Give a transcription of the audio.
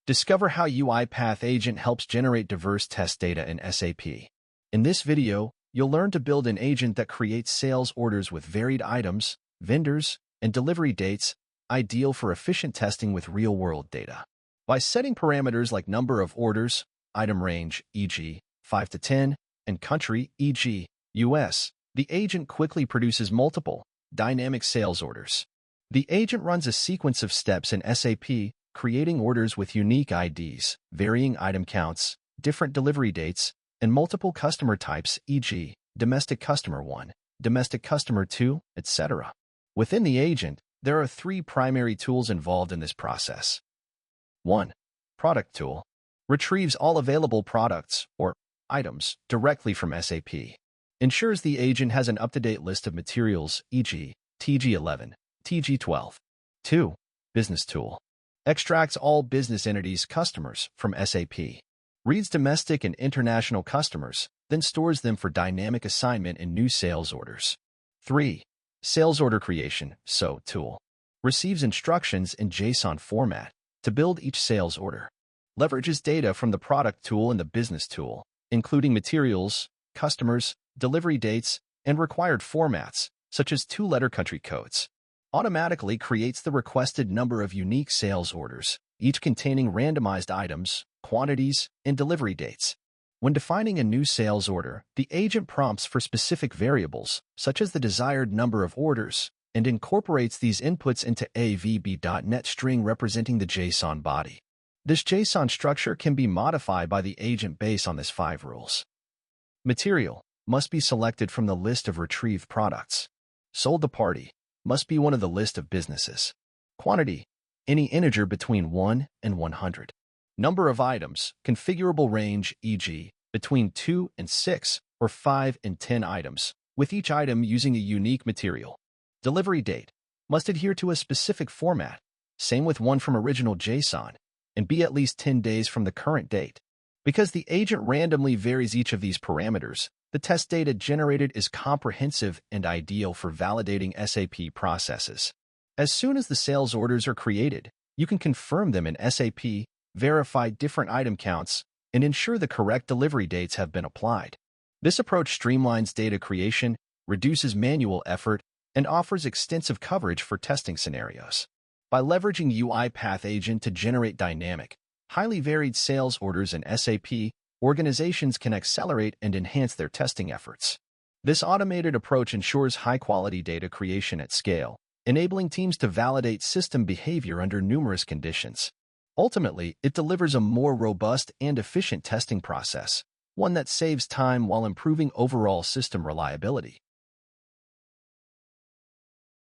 Discover how UiPath Agent helps generate diverse test data in SAP. In this video, you'll learn to build an agent that creates sales orders with varied items, vendors, and delivery dates, ideal for efficient testing with real-world data. By setting parameters like number of orders, item range, e.g., 5 to 10, and country, e.g., US, the agent quickly produces multiple, dynamic sales orders. The agent runs a sequence of steps in SAP, creating orders with unique IDs, varying item counts, different delivery dates, and multiple customer types, e.g., domestic customer 1, domestic customer 2, etc. Within the agent, there are three primary tools involved in this process. 1. Product tool. Retrieves all available products, or items, directly from SAP. Ensures the agent has an up-to-date list of materials, e.g., TG11, TG12. 2. Business tool. Extracts all business entities' customers from SAP. Reads domestic and international customers, then stores them for dynamic assignment in new sales orders. 3. Sales order creation, SO tool. Receives instructions in JSON format to build each sales order. Leverages data from the product tool and the business tool, including materials, customers, delivery dates, and required formats, such as two-letter country codes. Automatically creates the requested number of unique sales orders, each containing randomized items, quantities, and delivery dates. When defining a new sales order, the agent prompts for specific variables, such as the desired number of orders, and incorporates these inputs into a VB.NET string representing the JSON body. This JSON structure can be modified by the agent based on these 5 rules. Material must be selected from the list of retrieved products. Sold to party must be one of the list of businesses. Quantity, any integer between 1 and 100. Number of items, configurable range, e.g., between 2 and 6 or 5 and 10 items, with each item using a unique material. Delivery date, must adhere to a specific format, same with one from original JSON, and be at least 10 days from the current date. Because the agent randomly varies each of these parameters, the test data generated is comprehensive and ideal for validating SAP processes. As soon as the sales orders are created, you can confirm them in SAP, verify different item counts, and ensure the correct delivery dates have been applied. This approach streamlines data creation, reduces manual effort, and offers extensive coverage for testing scenarios. By leveraging UiPath Agent to generate dynamic, highly varied sales orders in SAP, organizations can accelerate and enhance their testing efforts. This automated approach ensures high-quality data creation at scale, enabling teams to validate system behavior under numerous conditions. Ultimately, it delivers a more robust and efficient testing process, one that saves time while improving overall system reliability.